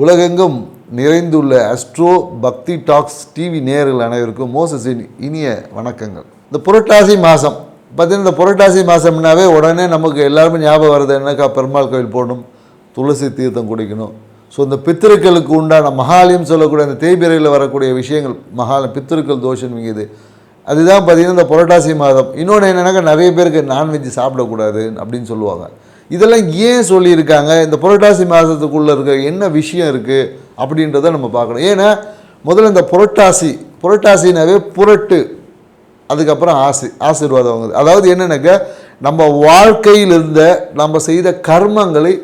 உலகெங்கும் நிறைந்துள்ள அஸ்ட்ரோ பக்தி tax TV நேயர்கள் அனைவருக்கும் மோசஸின் இனிய வணக்கங்கள். இந்த புரட்டாசி மாதம் பார்த்தீங்கன்னா, இந்த புரட்டாசி மாதம்னாவே உடனே நமக்கு எல்லாருமே ஞாபகம் வருது என்னக்கா, பெருமாள் கோயில் போகணும், துளசி தீர்த்தம் குடிக்கணும். ஸோ இந்த பித்திருக்களுக்கு உண்டான மகாலயம் சொல்லக்கூடிய அந்த தேய்பிரையில் வரக்கூடிய விஷயங்கள் பித்திருக்கள் தோஷம் மிகுது. அதுதான் பார்த்திங்கன்னா இந்த புரட்டாசி மாதம். இன்னொன்று என்னென்னாக்கா, நிறைய பேருக்கு நான்வெஜ் சாப்பிடக்கூடாது அப்படின்னு சொல்லுவாங்க. இதெல்லாம் ஏன் சொல்லியிருக்காங்க, இந்த புரட்டாசி மாதத்துக்குள்ளே இருக்க என்ன விஷயம் இருக்குது அப்படின்றத நம்ம பார்க்கணும். ஏன்னா முதல்ல இந்த புரட்டாசினாவே புரட்டு, அதுக்கப்புறம் ஆசீர்வாதம் வாங்குது. அதாவது என்னென்னாக்கா, நம்ம வாழ்க்கையில் இருந்த நம்ம செய்த கர்மங்களை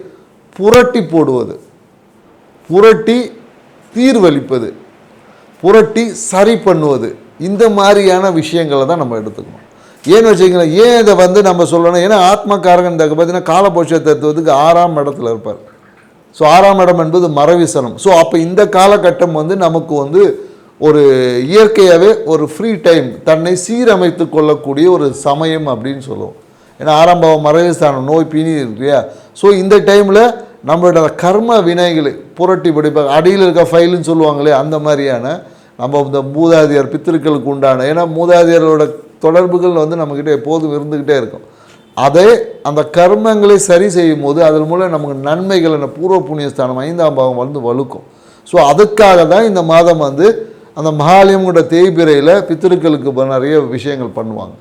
புரட்டி போடுவது, புரட்டி தீர்வளிப்பது, புரட்டி சரி பண்ணுவது, இந்த மாதிரியான விஷயங்களை தான் நம்ம எடுத்துக்கணும். ஏன்னு வச்சுக்கலாம், ஏன் இதை நம்ம சொல்லணும், ஏன்னா ஆத்மகாரகன் பார்த்தீங்கன்னா காலபோஷ தத்துவத்துக்கு 6ஆம் இடத்துல இருப்பார். ஸோ 6ஆம் இடம் என்பது மரவிசனம். ஸோ அப்போ இந்த காலகட்டம் நமக்கு ஒரு இயற்கையாகவே ஒரு ஃப்ரீ டைம், தன்னை சீரமைத்து கொள்ளக்கூடிய ஒரு சமயம் அப்படின்னு சொல்லுவோம். ஏன்னா 6ஆம் பாவம் மரவிசனம், நோய் பிணி இருக்கு இல்லையா. ஸோ இந்த டைமில் நம்மளோட கர்ம வினைகளை புரட்டி படிப்பாங்க. அடியில் இருக்க ஃபைலுன்னு சொல்லுவாங்களே, அந்த மாதிரியான நம்ம இந்த மூதாதையர் பித்திருக்களுக்கு உண்டான, ஏன்னா மூதாதையரோட தொடர்புகள் நம்மக்கிட்ட எப்போதும் இருந்துக்கிட்டே இருக்கும். அதை அந்த கர்மங்களை சரி செய்யும் போது அதன் மூலம் நமக்கு நன்மைகள், பூர்வ புண்ணியஸ்தானம் 5ஆம் பாவம் வலுக்கும். ஸோ அதுக்காக தான் இந்த மாதம் அந்த மகாலயம்ங்கிற தேய்பிரையில் பித்திருக்களுக்கு நிறைய விஷயங்கள் பண்ணுவாங்க.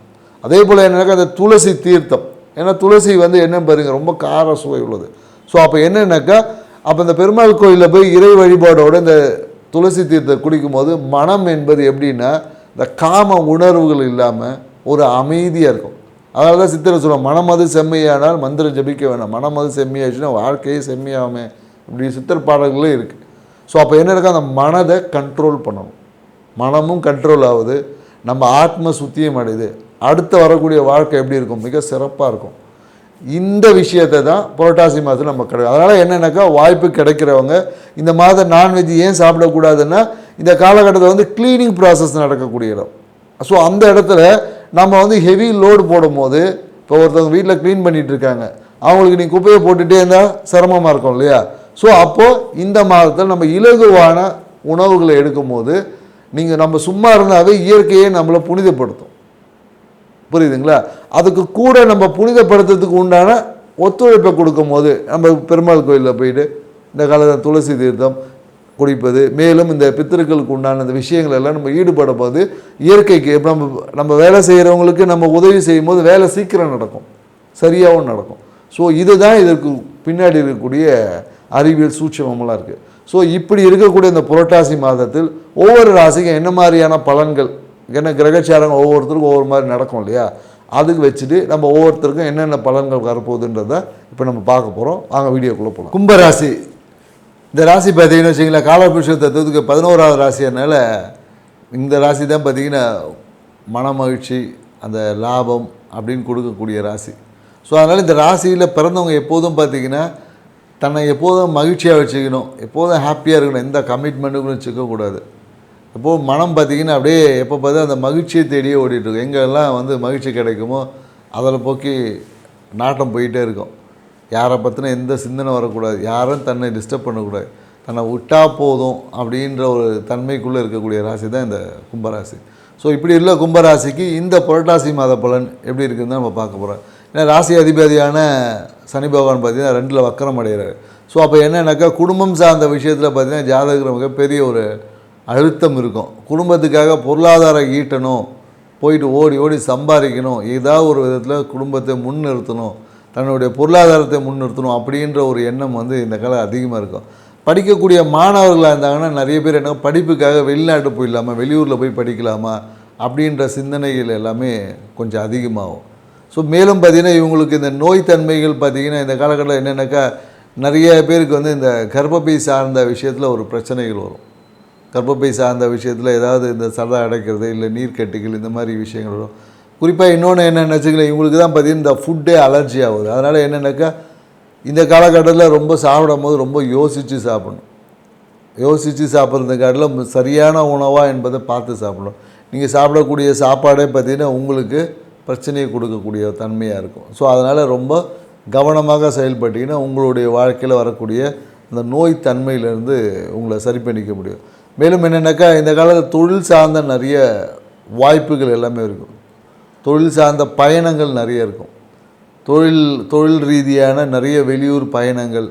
அதே போல் என்னன்னாக்கா, அந்த துளசி தீர்த்தம், ஏன்னா துளசி என்ன பாருங்க, ரொம்ப கார சுவை உள்ளது. ஸோ அப்போ என்னன்னாக்கா, அப்போ இந்த பெருமாள் கோயிலில் போய் இறை வழிபாடோடு இந்த துளசி தீர்த்தம் குடிக்கும் போது மனம் என்பது எப்படின்னா, இந்த காம உணர்வுகள் இல்லாமல் ஒரு அமைதியாக இருக்கும். அதனால தான் சித்தரை சொல்லுவோம், மனமது செம்மையானால் மந்திரம் ஜபிக்க வேணாம், மனமது செம்மையாச்சுன்னா வாழ்க்கையே செம்மையாகுமே, இப்படி சித்தர் பாடல்களே இருக்குது. ஸோ அப்போ என்ன இருக்கா, அந்த மனதை கண்ட்ரோல் பண்ணணும். மனமும் கண்ட்ரோல் ஆகுது, நம்ம ஆத்ம சுத்தியம் அடையுது, அடுத்து வரக்கூடிய வாழ்க்கை எப்படி இருக்கும், மிக சிறப்பாக இருக்கும். இந்த விஷயத்தை தான் புரட்டாசி மாதத்தில் நம்ம கிடைக்கும். அதனால் என்னென்னாக்கா, வாய்ப்பு கிடைக்கிறவங்க இந்த மாதம் நான்வெஜ் ஏன் சாப்பிடக்கூடாதுன்னா, இந்த காலகட்டத்தில் க்ளீனிங் ப்ராசஸ் நடக்கக்கூடிய இடம். ஸோ அந்த இடத்துல நம்ம ஹெவி லோடு போடும் போது, இப்போ ஒருத்தவங்க வீட்டில் க்ளீன் பண்ணிகிட்டு இருக்காங்க, அவங்களுக்கு நீங்கள் குப்பையை போட்டுகிட்டே இருந்தால் சிரமமாக இருக்கும் இல்லையா. ஸோ அப்போது இந்த மாதத்தில் நம்ம இலகுவான உணவுகளை எடுக்கும் போது, நம்ம சும்மா இருந்தாவே இயற்கையை நம்மளை புனிதப்படுத்தும். புரியுதுங்களா? அதுக்கு கூட நம்ம புனிதப்படுத்துறதுக்கு உண்டான ஒத்துழைப்பை கொடுக்கும் போது, நம்ம பெருமாள் கோயிலில் போயிட்டு இந்த காலத்தில் துளசி தீர்த்தம் குடிப்பது, மேலும் இந்த பித்திருக்களுக்கு உண்டான இந்த விஷயங்கள் எல்லாம் நம்ம ஈடுபடும் போது, இயற்கைக்கு இப்போ நம்ம வேலை செய்கிறவங்களுக்கு நம்ம உதவி செய்யும் போது வேலை சீக்கிரம் நடக்கும், சரியாகவும் நடக்கும். ஸோ இதுதான் இதற்கு பின்னாடி இருக்கக்கூடிய அறிவியல் சூட்சமெல்லாம் இருக்குது. ஸோ இப்படி இருக்கக்கூடிய இந்த புரட்டாசி மாதத்தில் ஒவ்வொரு ராசிக்கும் என்ன மாதிரியான பலன்கள், ஏன்னா கிரகச்சாரங்கள் ஒவ்வொருத்தருக்கும் ஒவ்வொரு மாதிரி நடக்கும் இல்லையா, அதுக்கு வச்சுட்டு நம்ம ஒவ்வொருத்தருக்கும் என்னென்ன பலன்கள் வரப்போகுதுன்றதை இப்போ நம்ம பார்க்க போகிறோம். வாங்க வீடியோக்குள்ளே போகலாம். கும்பராசி, இந்த ராசி பார்த்தீங்கன்னு வச்சிங்களேன், காலபுருஷ தத்துவத்துக்கு 11வது ராசினால இந்த ராசி தான் பார்த்திங்கன்னா மன மகிழ்ச்சி, அந்த லாபம் அப்படின்னு கொடுக்கக்கூடிய ராசி. ஸோ அதனால் இந்த ராசியில் பிறந்தவங்க எப்போதும் பார்த்திங்கன்னா தன்னை எப்போதும் மகிழ்ச்சியாக வச்சுக்கணும், எப்போதும் ஹாப்பியாக இருக்கணும், எந்த கமிட்மெண்ட்டுக்கும் வச்சுக்கக்கூடாது. எப்போது மனம் பார்த்திங்கன்னா அப்படியே எப்போ பார்த்தா அந்த மகிழ்ச்சியை தேடியே ஓடிட்டுருக்கும். எங்கெல்லாம் மகிழ்ச்சி கிடைக்குமோ அதில் போக்கி நாட்டம் போயிட்டே இருக்கும். யாரை பற்றின எந்த சிந்தனை வரக்கூடாது, யாரும் தன்னை டிஸ்டர்ப் பண்ணக்கூடாது, தன்னை விட்டால் போதும் அப்படின்ற ஒரு தன்மைக்குள்ளே இருக்கக்கூடிய ராசி தான் இந்த கும்பராசி. ஸோ இப்படி உள்ள கும்பராசிக்கு இந்த புரட்டாசி மாத பலன் எப்படி இருக்குதுன்னு நம்ம பார்க்க போகிறோம். ஏன்னா ராசி அதிபதியான சனி பகவான் பார்த்திங்கன்னா 2ல் வக்கரம் அடைகிறார். ஸோ அப்போ என்னன்னாக்கா, குடும்பம் சார்ந்த விஷயத்தில் பார்த்திங்கன்னா ஜாதகர் மிகப்பெரிய ஒரு அழுத்தம் இருக்கும். குடும்பத்துக்காக பொருளாதாரம் ஈட்டணும், போயிட்டு ஓடி ஓடி சம்பாதிக்கணும், ஏதாவது ஒரு விதத்தில் குடும்பத்தை முன்னிறுத்தணும், தன்னுடைய பொருளாதாரத்தை முன்னிறுத்தணும் அப்படின்ற ஒரு எண்ணம் இந்த காலம் அதிகமாக இருக்கும். படிக்கக்கூடிய மாணவர்களாக இருந்தாங்கன்னா நிறைய பேர் என்ன, படிப்புக்காக வெளிநாட்டு போயிடலாமா, வெளியூரில் போய் படிக்கலாமா அப்படின்ற சிந்தனைகள் எல்லாமே கொஞ்சம் அதிகமாகும். ஸோ மேலும் பார்த்திங்கன்னா இவங்களுக்கு இந்த நோய் தன்மைகள் பார்த்திங்கன்னா இந்த காலகட்டத்தில் என்னென்னாக்கா, நிறைய பேருக்கு இந்த கர்ப்பப்பை சார்ந்த விஷயத்தில் ஒரு பிரச்சனைகள் வரும். கர்ப்பப்பை சார்ந்த விஷயத்தில் ஏதாவது இந்த சதை அடைக்கிறது, இல்லை நீர்க்கட்டிகள், இந்த மாதிரி விஷயங்கள் வரும். குறிப்பாக இன்னொன்று என்னென்னு வச்சுக்கலாம், இவங்களுக்கு தான் பார்த்திங்கன்னா இந்த ஃபுட்டே அலர்ஜி ஆகுது. அதனால் என்னென்னாக்கா, இந்த காலகட்டத்தில் ரொம்ப சாப்பிடும் போது ரொம்ப யோசித்து சாப்பிடணும். யோசித்து சாப்பிட்றதுக்காட்டில் சரியான உணவாக என்பதை பார்த்து சாப்பிடணும். நீங்கள் சாப்பிடக்கூடிய சாப்பாடே பார்த்திங்கன்னா உங்களுக்கு பிரச்சனையை கொடுக்கக்கூடிய தன்மையாக இருக்கும். ஸோ அதனால் ரொம்ப கவனமாக செயல்பட்டிங்கன்னா உங்களுடைய வாழ்க்கையில் வரக்கூடிய அந்த நோய் தன்மையிலேருந்து உங்களை சரி பண்ணிக்க முடியும். மேலும் என்னென்னாக்கா இந்த காலத்தில் தொழில் சார்ந்த நிறைய வாய்ப்புகள் எல்லாமே இருக்கும். தொழில் சார்ந்த பயணங்கள் நிறைய இருக்கும். தொழில் ரீதியான நிறைய வெளியூர் பயணங்கள்,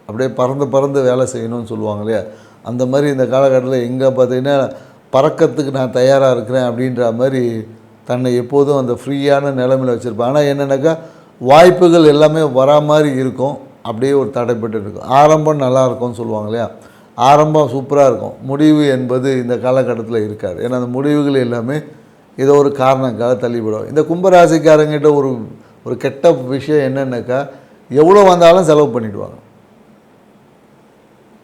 அப்படியே பறந்து வேலை செய்யணும்னு சொல்லுவாங்க இல்லையா, அந்த மாதிரி இந்த காலகட்டத்தில் எங்கே பார்த்திங்கன்னா பறக்கிறதுக்கு நான் தயாராக இருக்கிறேன் அப்படின்ற மாதிரி தன்னை எப்போதும் அந்த ஃப்ரீயான நிலைமையில் வச்சுருப்பேன். ஆனால் என்னென்னாக்கா வாய்ப்புகள் எல்லாமே வரா மாதிரி இருக்கும், அப்படியே ஒரு தடைப்பட்டு இருக்கும். ஆரம்பம் நல்லா இருக்கும்னு சொல்லுவாங்க இல்லையா, ஆரம்பம் சூப்பராக இருக்கும், முடிவு என்பது இந்த காலகட்டத்தில் இருக்காது. ஏன்னா அந்த முடிவுகள் எல்லாமே ஏதோ ஒரு காரணக்காக தள்ளிவிடும். இந்த கும்பராசிக்காரங்கிட்ட ஒரு கெட்ட விஷயம் என்னென்னாக்கா, எவ்வளோ வந்தாலும் செலவு பண்ணிவிடுவாங்க.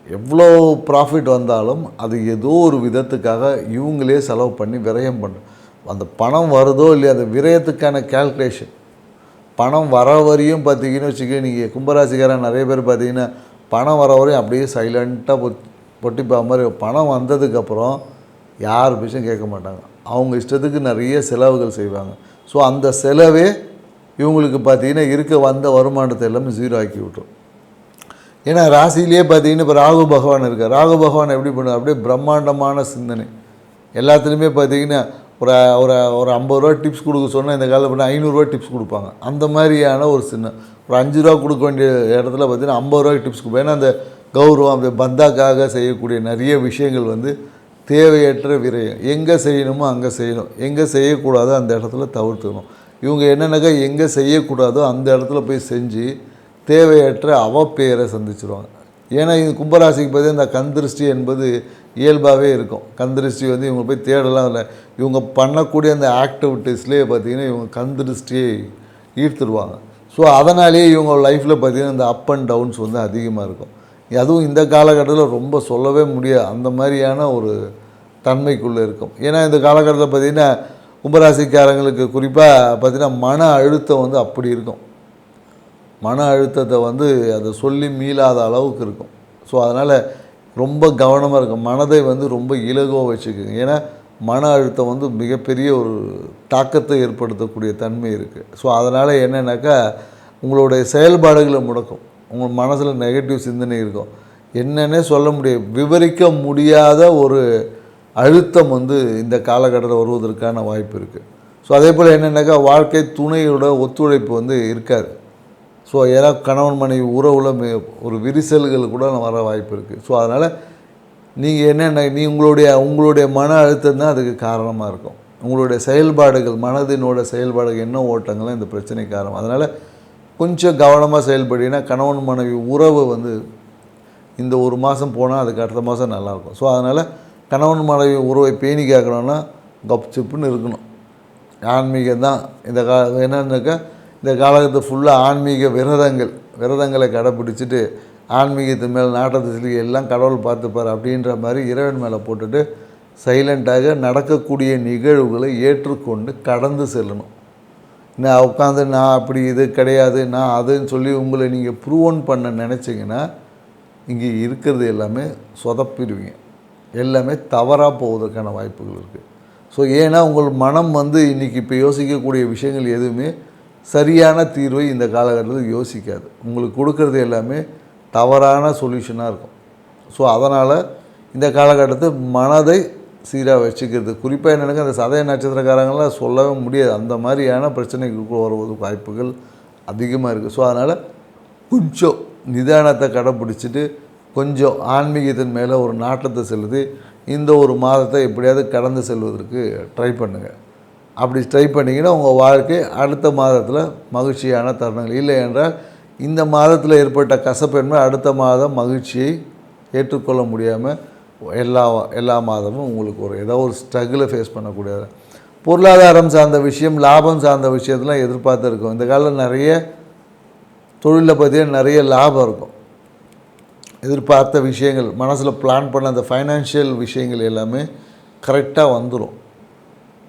எவ்வளோ ப்ராஃபிட் வந்தாலும் அது ஏதோ ஒரு விதத்துக்காக இவங்களே செலவு பண்ணி விரயம் பண்ணும். அந்த பணம் வருதோ இல்லையா, அந்த விரயத்துக்கான கேல்குலேஷன், பணம் வர வரையும் பார்த்தீங்கன்னு வச்சுக்க, நீங்கள் கும்பராசிக்காரன் நிறைய பேர் பார்த்தீங்கன்னா பணம் வர வரையும் அப்படியே சைலண்ட்டாக பொட்டிப்பா மாதிரி, பணம் வந்ததுக்கப்புறம் யார் விஷயம் கேட்க மாட்டாங்க, அவங்க இஷ்டத்துக்கு நிறைய செலவுகள் செய்வாங்க. ஸோ அந்த செலவே இவங்களுக்கு பார்த்தீங்கன்னா வந்த வருமானத்தை எல்லாமே ஜீரோ ஆக்கி விட்டுரும். ஏன்னா ராசியிலே பார்த்தீங்கன்னா இப்போ ராகு பகவான் இருக்கார். ராகு பகவான் எப்படி பண்ணுவார், அப்படியே பிரம்மாண்டமான சிந்தனை. எல்லாத்துலேயுமே பார்த்தீங்கன்னா ஒரு ஒரு ஒரு 50 ரூபா டிப்ஸ் கொடுக்க சொன்னால் இந்த காலத்தில் பார்த்தீங்கன்னா 500 ரூபா டிப்ஸ் கொடுப்பாங்க. அந்த மாதிரியான ஒரு ஒரு 5 ரூபா கொடுக்க வேண்டிய இடத்துல பார்த்தீங்கன்னா 50 ரூபாய்க்கு டிப்ஸ் கொடுப்போம். ஏன்னா அந்த கௌரவம், அந்த பந்தாக்காக செய்யக்கூடிய நிறைய விஷயங்கள் தேவையற்ற விரயம். எங்கே செய்யணுமோ அங்கே செய்யணும், எங்கே செய்யக்கூடாதோ அந்த இடத்துல தவிர்த்துக்கணும். இவங்க என்னென்னாக்கா எங்கே செய்யக்கூடாதோ அந்த இடத்துல போய் செஞ்சு தேவையற்ற அவப்பெயரை சந்திச்சிருவாங்க. ஏன்னா இது கும்பராசிக்கு பார்த்தீங்கன்னா இந்த கந்திருஷ்டி என்பது இயல்பாகவே இருக்கும். கந்திருஷ்டி இவங்க போய் தேடலாம் இல்லை, இவங்க பண்ணக்கூடிய அந்த ஆக்டிவிட்டீஸ்லேயே பார்த்திங்கன்னா இவங்க கந்திருஷ்டியை ஈர்த்துருவாங்க. ஸோ அதனாலேயே இவங்க லைஃப்பில் பார்த்திங்கன்னா இந்த அப் அண்ட் டவுன்ஸ் அதிகமாக இருக்கும். அதுவும் இந்த காலகட்டத்தில் ரொம்ப சொல்லவே முடியாது, அந்த மாதிரியான ஒரு தன்மைக்குள்ளே இருக்கும். ஏன்னா இந்த காலகட்டத்தில் பார்த்திங்கன்னா கும்பராசிக்காரங்களுக்கு குறிப்பாக பார்த்திங்கன்னா மன அழுத்தம் அப்படி இருக்கும். மன அழுத்தத்தை அதை சொல்லி மீளாத அளவுக்கு இருக்கும். ஸோ அதனால் ரொம்ப கவனமாக இருக்கும். மனதை ரொம்ப இலகுவாக வச்சுக்கோங்க. ஏன்னா மன அழுத்தம் மிகப்பெரிய ஒரு தாக்கத்தை ஏற்படுத்தக்கூடிய தன்மை இருக்குது. ஸோ அதனால் என்னென்னாக்கா உங்களுடைய செயல்பாடுகளை முடக்கும். உங்கள் மனசில் நெகட்டிவ் சிந்தனை இருக்கும். என்னன்னே சொல்ல முடியும், விவரிக்க முடியாத ஒரு அழுத்தம் இந்த காலகட்டத்தில் வருவதற்கான வாய்ப்பு இருக்குது. ஸோ அதே போல் என்னென்னாக்கா வாழ்க்கை துணையோட ஒத்துழைப்பு இருக்காது. ஸோ ஏன்னா கணவன் மனைவி உறவில் ஒரு விரிசல்கள் கூட வர வாய்ப்பு இருக்குது. ஸோ அதனால் நீங்கள் என்னென்ன உங்களுடைய மன அழுத்தம் தான் அதுக்கு காரணமாக இருக்கும். உங்களுடைய செயல்பாடுகள், மனதினோட செயல்பாடுகள், எண்ண ஓட்டங்கள் இந்த பிரச்சனைக்கு காரணம். அதனால் கொஞ்சம் கவனமாக செயல்படினா கணவன் மனைவி உறவு இந்த ஒரு மாதம் போனால் அதுக்கு அடுத்த மாதம் நல்லாயிருக்கும். ஸோ அதனால் கணவன் மனைவி உறவை பேணி கேட்கணுன்னா கப் சிப்புன்னு இருக்கணும். ஆன்மீகம் தான் இந்த என்னன்னாக்கா இந்த காலகட்டத்தில் ஃபுல்லாக ஆன்மீக விரதங்களை கடைப்பிடிச்சிட்டு ஆன்மீகத்து மேலே நாட்டத்தை சொல்லி எல்லாம் கடவுள் பார்த்துப்பார் அப்படின்ற மாதிரி இறைவன் மேலே போட்டுட்டு சைலண்ட்டாக நடக்கக்கூடிய நிகழ்வுகளை ஏற்றுக்கொண்டு கடந்து செல்லணும். நான் உட்காந்து நான் அப்படி இது கிடையாது, நான் அதுன்னு சொல்லி உங்களை நீங்கள் ப்ரூவன் பண்ண நினச்சிங்கன்னா இங்கே இருக்கிறது எல்லாமே சொதப்பிடுவீங்க, எல்லாமே தவறாக போவதற்கான வாய்ப்புகள் இருக்குது. ஸோ ஏன்னா உங்கள் மனம் இன்றைக்கி இப்போ யோசிக்கக்கூடிய விஷயங்கள் எதுவுமே சரியான தீர்வை இந்த காலகட்டத்தில் யோசிக்காது. உங்களுக்கு கொடுக்கறது எல்லாமே தவறான சொல்யூஷனாக இருக்கும். ஸோ அதனால் இந்த காலகட்டத்தில் மனதை சீராக வச்சுக்கிறது, குறிப்பாக என்னென்னா அந்த சதய நட்சத்திரக்காரங்களாம் சொல்லவே முடியாது, அந்த மாதிரியான பிரச்சனைக்கு வருவது வாய்ப்புகள் அதிகமாக இருக்குது. ஸோ அதனால் கொஞ்சம் நிதானத்தை கடைப்பிடிச்சிட்டு கொஞ்சம் ஆன்மீகத்தின் மேலே ஒரு நாட்டத்தை செலுத்தி இந்த ஒரு மாதத்தை எப்படியாவது கடந்து செல்வதற்கு ட்ரை பண்ணுங்கள். அப்படி ட்ரை பண்ணிங்கன்னா உங்கள் வாழ்க்கை அடுத்த மாதத்தில் மகிழ்ச்சியான தருணங்கள். இல்லை என்றால் இந்த மாதத்தில் ஏற்பட்ட கசப்பென்மை அடுத்த மாதம் மகிழ்ச்சியை ஏற்றுக்கொள்ள முடியாமல் எல்லா மாதமும் உங்களுக்கு ஏதோ ஒரு ஸ்ட்ரகிளை ஃபேஸ் பண்ணக்கூடியது. பொருளாதாரம் சார்ந்த விஷயம், லாபம் சார்ந்த விஷயத்தெலாம் எதிர்பார்த்து இருக்கும். இந்த காலத்தில் நிறைய தொழிலில் பார்த்தீங்கன்னா நிறைய லாபம் இருக்கும். எதிர்பார்த்த விஷயங்கள், மனசில் பிளான் பண்ண அந்த ஃபைனான்ஷியல் விஷயங்கள் எல்லாமே கரெக்டாக வந்துடும்.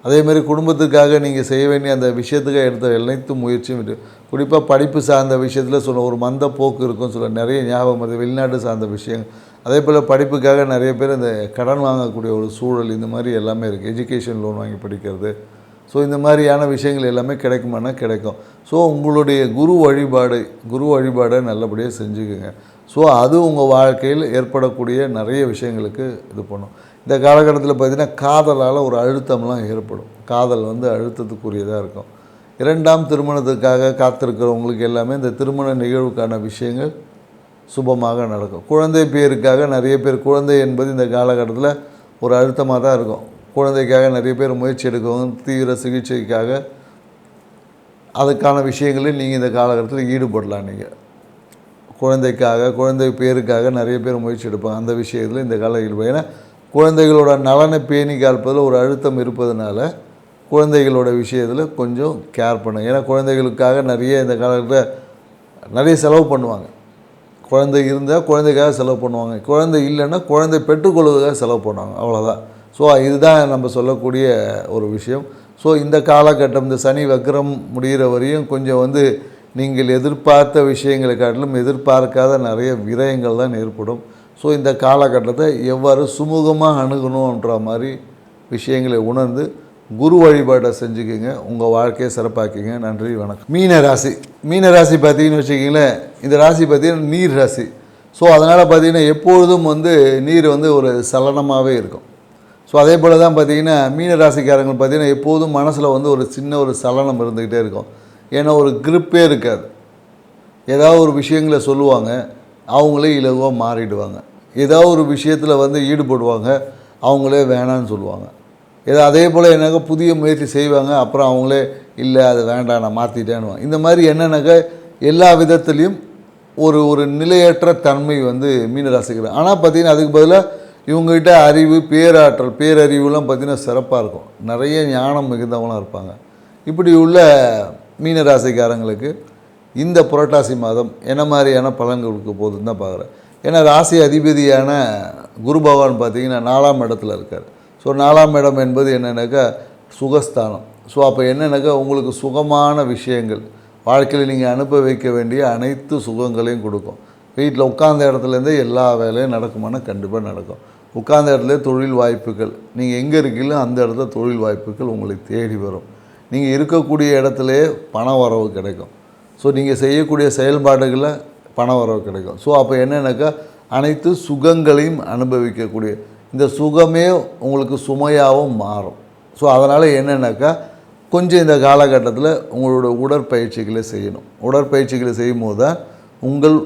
அதேமாதிரி குடும்பத்துக்காக நீங்கள் செய்ய வேண்டிய அந்த விஷயத்துக்காக எடுத்த அனைத்து முயற்சியும் குறிப்பாக படிப்பு சார்ந்த விஷயத்தில் ஒரு மந்த போக்கு இருக்கும்னு சொல்ல நிறைய ஞாபகம் வெளிநாட்டு சார்ந்த விஷயங்கள். அதே போல் படிப்புக்காக நிறைய பேர் இந்த கடன் வாங்கக்கூடிய ஒரு சூழல் இந்த மாதிரி எல்லாமே இருக்குது. எஜுகேஷன் லோன் வாங்கி படிக்கிறது. ஸோ இந்த மாதிரியான விஷயங்கள் எல்லாமே கிடைக்குமானா கிடைக்கும். ஸோ உங்களுடைய குரு வழிபாடை நல்லபடியாக செஞ்சுக்குங்க. ஸோ அது உங்கள் வாழ்க்கையில் ஏற்படக்கூடிய நிறைய விஷயங்களுக்கு இது பண்ணும். இந்த காலகட்டத்தில் பார்த்திங்கன்னா காதலால் ஒரு அழுத்தம்லாம் ஏற்படும். காதல் வந்து அழுத்தத்துக்குரியதாக இருக்கும். 2ஆம் திருமணத்துக்காக காத்திருக்கிறவங்களுக்கு எல்லாமே இந்த திருமண நிகழ்வுக்கான விஷயங்கள் சுபமாக நடக்கும். குழந்தை பேருக்காக நிறைய பேர், குழந்தை என்பது இந்த காலகட்டத்தில் ஒரு அழுத்தமாக தான் இருக்கும். குழந்தைக்காக நிறைய பேர் முயற்சி எடுக்கவும், தீவிர சிகிச்சைக்காக அதுக்கான விஷயங்களில் நீங்கள் இந்த காலகட்டத்தில் ஈடுபடலாம். நீங்கள் குழந்தைக்காக, குழந்தை பேருக்காக நிறைய பேர் முயற்சி எடுப்பாங்க. அந்த விஷயத்தில் இந்த கால ஈடுபடும். ஏன்னா குழந்தைகளோட நலனை பேணி காப்பதில் ஒரு அழுத்தம் இருப்பதனால குழந்தைகளோட விஷயத்தில் கொஞ்சம் கேர் பண்ணுங்க. ஏன்னா குழந்தைகளுக்காக நிறைய இந்த காலகட்டத்தில் நிறைய செலவு பண்ணுவாங்க. குழந்தை இருந்தால் குழந்தைக்காக செலவு பண்ணுவாங்க, குழந்தை இல்லைன்னா குழந்தை பெற்றுக்கொள்வதற்காக செலவு பண்ணுவாங்க, அவ்வளோதான். ஸோ இதுதான் நம்ம சொல்லக்கூடிய ஒரு விஷயம். ஸோ இந்த காலகட்டம், இந்த சனி வக்ரம் முடிகிற வரையும் கொஞ்சம் வந்து நீங்கள் எதிர்பார்த்த விஷயங்களை காட்டிலும் எதிர்பார்க்காத நிறைய விரயங்கள் தான் ஏற்படும். ஸோ இந்த காலகட்டத்தை எவ்வாறு சுமூகமாக அணுகணுன்ற மாதிரி விஷயங்களை உணர்ந்து குரு வழிபாட்டை செஞ்சுக்கிங்க, உங்கள் வாழ்க்கையை சிறப்பாக்கிங்க. நன்றி, வணக்கம். மீனராசி பார்த்தீங்கன்னு வச்சுக்கிங்களேன், இந்த ராசி பார்த்திங்கன்னா நீர் ராசி. ஸோ அதனால் பார்த்திங்கன்னா எப்பொழுதும் வந்து நீர் வந்து ஒரு சலனமாகவே இருக்கும். ஸோ அதே போல் தான் பார்த்திங்கன்னா மீனராசிக்காரங்க பார்த்திங்கன்னா எப்போதும் மனசில் வந்து ஒரு சின்ன ஒரு சலனம் இருந்துக்கிட்டே இருக்கும். ஏன்னா ஒரு கிரிப்பே இருக்காது. ஏதாவது ஒரு விஷயங்களை சொல்லுவாங்க, அவங்களே இலகுவாக மாறிடுவாங்க. ஏதாவது ஒரு விஷயத்தில் வந்து ஈடுபடுவாங்க, அவங்களே வேணான்னு சொல்லுவாங்க. அதே போல் என்னக்கா புதிய முயற்சி செய்வாங்க, அப்புறம் அவங்களே இல்லை அது வேண்டாம் நான் மாற்றிட்டேன்னு. இந்த மாதிரி என்னென்னாக்கா எல்லா விதத்துலேயும் ஒரு நிலையற்ற தன்மை வந்து மீனராசிக்கிறாங்க. ஆனால் பார்த்திங்கன்னா அதுக்கு பதிலாக இவங்ககிட்ட அறிவு, பேராற்றல், பேரறிவுலாம் பார்த்திங்கன்னா சிறப்பாக இருக்கும். நிறைய ஞானம் மிகுந்தவங்களாம் இருப்பாங்க. இப்படி உள்ள மீனராசிக்காரங்களுக்கு இந்த புரட்டாசி மாதம் என்ன மாதிரியான பலன்கள் கொடுக்க போகுதுன்னு தான் பார்க்குறேன். ஏன்னா ராசி அதிபதியான குரு பகவான் பார்த்திங்கன்னா 4ஆம் இடத்துல இருக்கார். ஸோ 4ஆம் இடம் என்பது என்னென்னாக்கா சுகஸ்தானம். ஸோ அப்போ என்னென்னாக்கா உங்களுக்கு சுகமான விஷயங்கள் வாழ்க்கையில் நீங்கள் அனுப்ப வைக்க வேண்டிய அனைத்து சுகங்களையும் கொடுக்கும். வீட்டில் உட்கார்ந்த இடத்துலேருந்தே எல்லா வேலையும் நடக்குமானா கண்டிப்பாக நடக்கும். உட்கார்ந்த இடத்துல தொழில் வாய்ப்புகள், நீங்கள் எங்கே இருக்கீங்களோ அந்த இடத்துல தொழில் வாய்ப்புகள் உங்களுக்கு தேடி வரும். நீங்கள் இருக்கக்கூடிய இடத்துலையே பண வரவு கிடைக்கும். ஸோ நீங்கள் செய்யக்கூடிய செயல்பாடுகளில் பண வரவு கிடைக்கும். ஸோ அப்போ என்னென்னாக்கா அனைத்து சுகங்களையும் அனுபவிக்கக்கூடிய இந்த சுகமே உங்களுக்கு சுமையாகவும் மாறும். ஸோ அதனால் என்னென்னாக்கா கொஞ்சம் இந்த காலகட்டத்தில் உங்களோட உடற்பயிற்சிகளை செய்யணும். உடற்பயிற்சிகளை செய்யும்போது தான் உங்கள்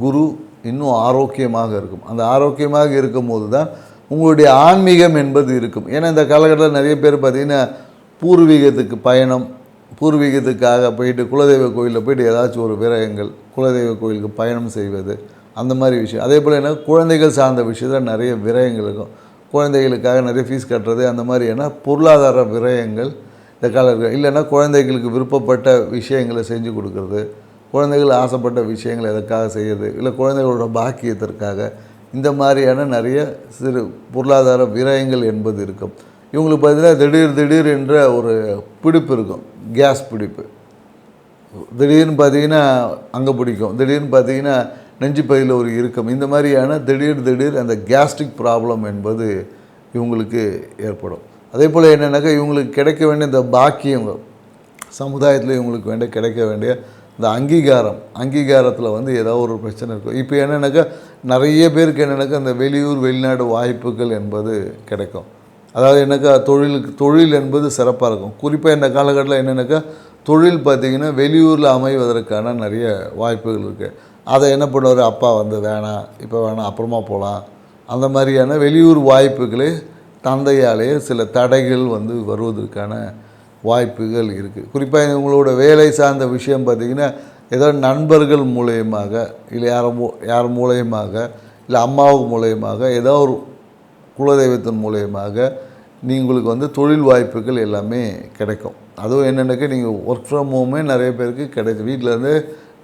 குரு இன்னும் ஆரோக்கியமாக இருக்கும். அந்த ஆரோக்கியமாக இருக்கும்போது தான் உங்களுடைய ஆன்மீகம் என்பது இருக்கும். ஏன்னா இந்த காலகட்டத்தில் நிறைய பேர் பார்த்திங்கன்னா பூர்வீகத்துக்கு பயணம், பூர்வீகத்துக்காக போயிட்டு குலதெய்வ கோயிலில் போயிட்டு ஏதாச்சும் ஒரு விரயங்கள், குலதெய்வ கோயிலுக்கு பயணம் செய்வது, அந்த மாதிரி விஷயம். அதே போல் என்ன குழந்தைகள் சார்ந்த விஷயத்தில் நிறைய விரயங்கள் இருக்கும். குழந்தைகளுக்காக நிறைய ஃபீஸ் கட்டுறது, அந்த மாதிரி என்ன பொருளாதார விரயங்கள் இந்த காலத்தில். இல்லைன்னா குழந்தைகளுக்கு விருப்பப்பட்ட விஷயங்களை செஞ்சு கொடுக்குறது, குழந்தைகள் ஆசைப்பட்ட விஷயங்களை எதற்காக செய்கிறது, இல்லை குழந்தைகளோட பாக்கியத்திற்காக, இந்த மாதிரியான நிறைய சிறு பொருளாதார விரயங்கள் என்பது இருக்கும். இவங்களுக்கு பார்த்திங்கன்னா திடீர் என்ற ஒரு பிடிப்பு இருக்கும், கேஸ் பிடிப்பு. திடீர்னு பார்த்திங்கன்னா அங்கே பிடிக்கும், திடீர்னு பார்த்திங்கன்னா நெஞ்சு பகுதியில் ஒரு இறுக்கம். இந்த மாதிரியான திடீர் அந்த கேஸ்ட்ரிக் ப்ராப்ளம் என்பது இவங்களுக்கு ஏற்படும். அதே போல் என்னென்னாக்கா இவங்களுக்கு கிடைக்க வேண்டிய இந்த பாக்கியங்கள், சமுதாயத்தில் இவங்களுக்கு கிடைக்க வேண்டிய இந்த அங்கீகாரத்தில் வந்து ஏதாவது ஒரு பிரச்சனை இருக்கும். இப்போ என்னென்னாக்கா நிறைய பேருக்கு என்னென்னாக்கா இந்த வெளியூர் வெளிநாடு வாய்ப்புகள் என்பது கிடைக்கும். அதாவது என்னக்கா தொழில் என்பது சிறப்பாக இருக்கும். குறிப்பாக இந்த காலகட்டத்தில் என்னென்னாக்கா தொழில் பார்த்திங்கன்னா வெளியூரில் அமைவதற்கான நிறைய வாய்ப்புகள் இருக்குது. அதை என்ன பண்ணுவார், அப்பா வந்து வேணாம், இப்போ வேணாம், அப்புறமா போகலாம், அந்த மாதிரியான வெளியூர் வாய்ப்புகளே தந்தையாலேயே சில தடைகள் வந்து வருவதற்கான வாய்ப்புகள் இருக்குது. குறிப்பாக இவங்களோட வேலை சார்ந்த விஷயம் பார்த்திங்கன்னா ஏதோ நண்பர்கள் மூலயமாக, இல்லை யார் மூலயமாக, இல்லை அம்மாவுக்கு மூலயமாக, ஏதோ ஒரு குலதெய்வத்தின் மூலயமாக உங்களுக்கு வந்து தொழில் வாய்ப்புகள் எல்லாமே கிடைக்கும். அதுவும் என்னென்னாக்கா நீங்கள் ஒர்க் ஃப்ரம் ஹோமே நிறைய பேருக்கு கிடைக்கும். வீட்டிலேருந்து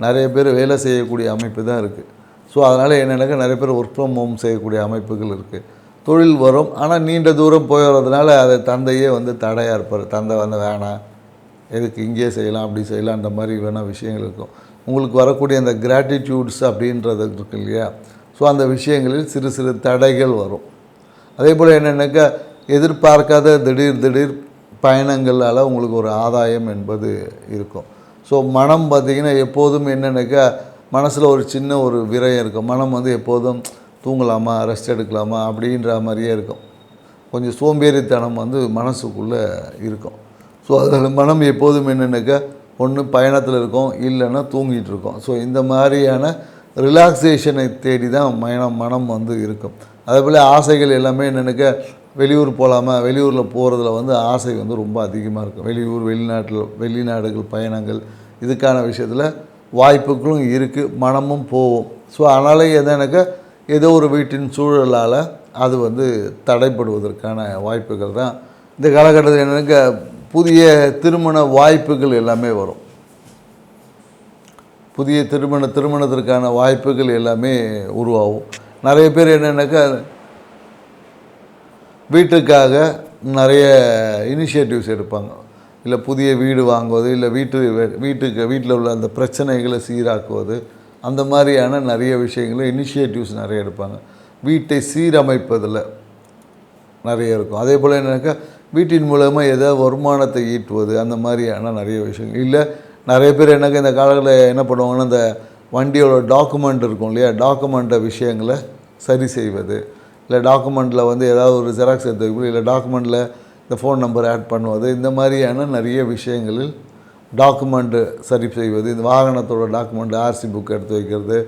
நிறைய பேர் வேலை செய்யக்கூடிய அமைப்பு தான் இருக்குது. ஸோ அதனால் என்னென்னாக்கா நிறைய பேர் ஒர்க் ஃப்ரம் ஹோம் செய்யக்கூடிய அமைப்புகள் இருக்குது. தொழில் வரும், ஆனால் நீண்ட தூரம் போய் வர்றதுனால அதை தந்தையே வந்து தடையாக இருப்பார். தந்தை வந்து வேணாம், எதுக்கு இங்கேயே செய்யலாம், அப்படி செய்யலான்ற மாதிரி வேணால் விஷயங்கள் இருக்கும். உங்களுக்கு வரக்கூடிய அந்த கிராட்டிடியூட்ஸ் அப்படின்றது இருக்கு இல்லையா, ஸோ அந்த விஷயங்களில் சிறு தடைகள் வரும். அதே போல் என்னென்னாக்கா எதிர்பார்க்காத திடீர் பயணங்களால் உங்களுக்கு ஒரு ஆதாயம் என்பது இருக்கும். ஸோ மனம் பார்த்திங்கன்னா எப்போதும் என்னென்னாக்கா மனசில் ஒரு சின்ன ஒரு விரயம் இருக்கும். மனம் வந்து எப்போதும் தூங்கலாமா, ரெஸ்ட் எடுக்கலாமா அப்படின்ற மாதிரியே இருக்கும். கொஞ்சம் சோம்பேறித்தனம் வந்து மனசுக்குள்ளே இருக்கும். ஸோ அதில் மனம் எப்போதும் என்னென்னாக்கா ஒன்று பயணத்தில் இருக்கும், இல்லைன்னா தூங்கிட்டு இருக்கும். ஸோ இந்த மாதிரியான ரிலாக்ஸேஷனை தேடி தான் மனம் வந்து இருக்கும். அதேபோல் ஆசைகள் எல்லாமே என்னென்னாக்கா வெளியூர் போகலாமா, வெளியூரில் போகிறதுல வந்து ஆசை வந்து ரொம்ப அதிகமாக இருக்கும். வெளியூர், வெளிநாடுகள் பயணங்கள் இதுக்கான விஷயத்தில் வாய்ப்புகளும் இருக்குது, மனமும் போகும். ஸோ அதனால் என்னன்னாக்கா ஏதோ ஒரு வீட்டின் சூழலால் அது வந்து தடைப்படுவதற்கான வாய்ப்புகள் தான் இந்த காலகட்டத்தில் என்னன்னாக்கா புதிய திருமண வாய்ப்புகள் எல்லாமே வரும். புதிய திருமணத்திற்கான வாய்ப்புகள் எல்லாமே உருவாகும். நிறைய பேர் என்னென்னாக்கா வீட்டுக்காக நிறைய இனிஷியேட்டிவ்ஸ் எடுப்பாங்க. இல்லை புதிய வீடு வாங்குவது, இல்லை வீட்டில் உள்ள அந்த பிரச்சனைகளை சீராக்குவது, அந்த மாதிரியான நிறைய விஷயங்களை இனிஷியேட்டிவ்ஸ் நிறைய எடுப்பாங்க. வீட்டை சீரமைப்பதில் நிறைய இருக்கும். அதே போல் என்னென்னாக்கா வீட்டின் மூலமாக ஏதாவது வருமானத்தை ஈட்டுவது, அந்த மாதிரியான நிறைய விஷயங்கள். இல்லை நிறைய பேர் என்னக்கா இந்த காலத்தில் என்ன பண்ணுவாங்கன்னா இந்த வண்டியோட டாக்குமெண்ட் இருக்கும் இல்லையா, டாக்குமெண்ட்டை விஷயங்களை சரி செய்வது, இல்லை டாக்குமெண்ட்டில் வந்து ஏதாவது ஒரு ஜெராக்ஸ் எடுத்து வைப்பது, இல்லை டாக்குமெண்ட்டில் இந்த ஃபோன் நம்பர் ஆட் பண்ணுவது, இந்த மாதிரியான நிறைய விஷயங்களில் டாக்குமெண்ட்டு சரி செய்வது, இந்த வாகனத்தோட டாக்குமெண்ட் ஆர்சி புக் எடுத்து வைக்கிறது,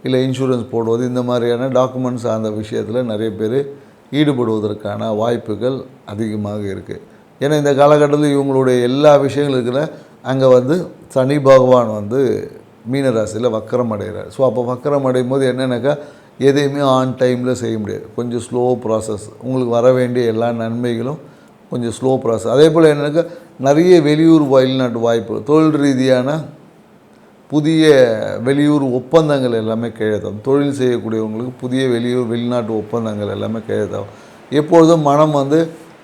இல்லை இன்சூரன்ஸ் போடுவது, இந்த மாதிரியான டாக்குமெண்ட்ஸ் அந்த விஷயத்தில் நிறைய பேர் ஈடுபடுவதற்கான வாய்ப்புகள் அதிகமாக இருக்குது. ஏன்னா இந்த காலகட்டத்தில் இவங்களுடைய எல்லா விஷயங்களும் இருக்கிற அங்கே வந்து சனி பகவான் வந்து மீனராசியில் வக்கரம் அடைகிறார். ஸோ அப்போ வக்கரம் அடையும் போது என்னென்னாக்கா எதையுமே ஆன் டைமில் செய்ய முடியாது. கொஞ்சம் ஸ்லோ ப்ராசஸ். உங்களுக்கு வர வேண்டிய எல்லா நன்மைகளும் கொஞ்சம் ஸ்லோ ப்ராசஸ். அதே போல் என்னென்னாக்கா நிறைய வெளியூர் வெளிநாட்டு வாய்ப்பு, தொழில் ரீதியான புதிய வெளியூர் ஒப்பந்தங்கள் எல்லாமே கையெழுத்தாகும். தொழில் செய்யக்கூடியவங்களுக்கு புதிய வெளிநாட்டு ஒப்பந்தங்கள் எல்லாமே கையெழுத்தாகும். எப்பொழுதும் மனம் வந்து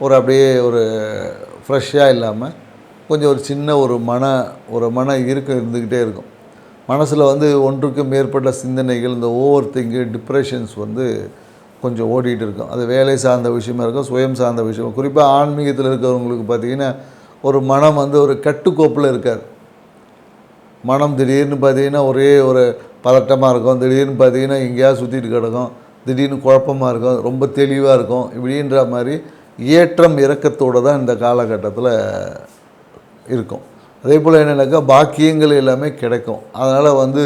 ஒரு அப்படியே ஒரு ஃப்ரெஷ்ஷாக இல்லாமல் கொஞ்சம் ஒரு சின்ன ஒரு மன இறுக்கம் இருந்துக்கிட்டே இருக்கும். மனசில் வந்து ஒன்றுக்கு மேற்பட்ட சிந்தனைகள், இந்த ஓவர் திங்கு, டிப்ரெஷன்ஸ் வந்து கொஞ்சம் ஓடிட்டு இருக்கும். அது வேலை சார்ந்த விஷயமா இருக்கும், சுயம் சார்ந்த விஷயம். குறிப்பாக ஆன்மீகத்தில் இருக்கிறவங்களுக்கு பார்த்திங்கன்னா ஒரு மனம் வந்து ஒரு கட்டுக்கோப்பில் இருக்காது. மனம் திடீர்னு பார்த்திங்கன்னா ஒரே ஒரு பதட்டமாக இருக்கும், திடீர்னு பார்த்திங்கன்னா எங்கேயாவது சுற்றிட்டு கிடக்கும், திடீர்னு குழப்பமாக இருக்கும், ரொம்ப தெளிவாக இருக்கும். இப்படின்ற மாதிரி ஏற்றம் இறக்கத்தோடு தான் இந்த காலகட்டத்தில் இருக்கும். அதே போல் என்னென்னாக்கா பாக்கியங்கள் எல்லாமே கிடைக்கும். அதனால் வந்து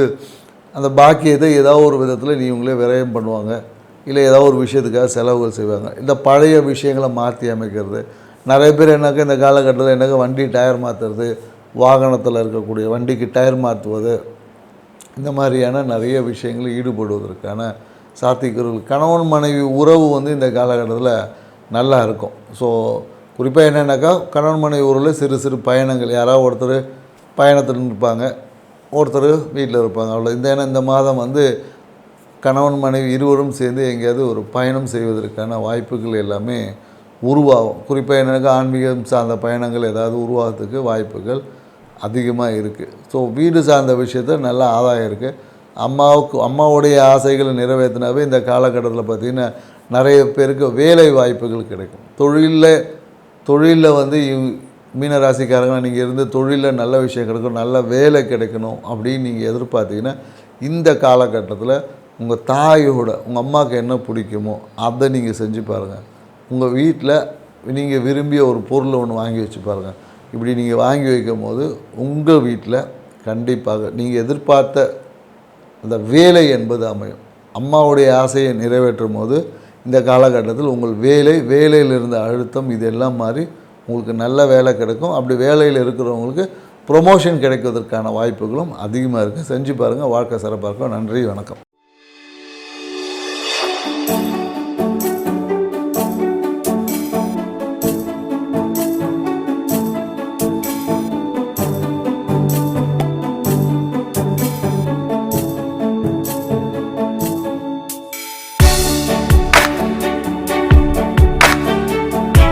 அந்த பாக்கியத்தை ஏதாவது ஒரு விதத்தில் இவங்களே விரயம் பண்ணுவாங்க, இல்லை ஏதாவது ஒரு விஷயத்துக்காக செலவுகள் செய்வாங்க. இந்த பழைய விஷயங்களை மாற்றி அமைக்கிறது. நிறைய பேர் என்னக்கா இந்த காலகட்டத்தில் என்னக்கா வண்டி டயர் மாற்றுறது, வாகனத்தில் இருக்கக்கூடிய வண்டிக்கு டயர் மாற்றுவது, இந்த மாதிரியான நிறைய விஷயங்களில் ஈடுபடுவதற்கான சாத்தியக்கூறுகள். கணவன் மனைவி உறவு வந்து இந்த காலகட்டத்தில் நல்லா இருக்கும். ஸோ குறிப்பாக என்னென்னாக்கா கணவன் மனைவி உறவில் சிறு சிறு பயணங்கள், யாராவது ஒருத்தர் பயணத்தில் இருப்பாங்க, ஒருத்தர் வீட்டில் இருப்பாங்க, அவ்வளோ. இந்த மாதம் வந்து கணவன் மனைவி இருவரும் சேர்ந்து எங்கேயாவது ஒரு பயணம் செய்வதற்கான வாய்ப்புகள் எல்லாமே உருவாகும். குறிப்பாக என்னென்னாக்கா ஆன்மீகம் சார்ந்த பயணங்கள் ஏதாவது உருவாகிறதுக்கு வாய்ப்புகள் அதிகமாக இருக்குது. ஸோ வீடு சார்ந்த விஷயத்தில் நல்ல ஆதாயம் இருக்குது. அம்மாவுடைய ஆசைகளை நிறைவேற்றினாவே இந்த காலகட்டத்தில் பார்த்திங்கன்னா நிறைய பேருக்கு வேலை வாய்ப்புகள் கிடைக்கும். தொழிலில் வந்து மீனராசிக்காரங்க நீங்கள் இருந்து தொழிலில் நல்ல விஷயம் கிடைக்கும், நல்ல வேலை கிடைக்கணும் அப்படின்னு நீங்கள் எதிர்பார்த்தீங்கன்னா இந்த காலகட்டத்தில் உங்கள் தாயோட உங்கள் அம்மாவுக்கு என்ன பிடிக்குமோ அதை நீங்கள் செஞ்சு பாருங்கள். உங்கள் வீட்டில் நீங்கள் விரும்பிய ஒரு பொருளை ஒன்று வாங்கி வச்சு பாருங்கள். இப்படி நீங்கள் வாங்கி வைக்கும் போது உங்கள் வீட்டில் கண்டிப்பாக நீங்கள் எதிர்பார்த்த அந்த வேலை என்பது அமையும். அம்மாவுடைய ஆசையை நிறைவேற்றும் போது இந்த காலகட்டத்தில் உங்கள் வேலையில் இருந்த அழுத்தம் இதெல்லாம் மாறி உங்களுக்கு நல்ல வேலை கிடைக்கும். அப்படி வேலையில் இருக்கிறவங்களுக்கு ப்ரொமோஷன் கிடைக்கிறதுக்கான வாய்ப்புகளும் அதிகமாக இருக்குது. செஞ்சு பாருங்கள், வாழ்க்கை சிறப்பாக இருக்கும். நன்றி, வணக்கம்.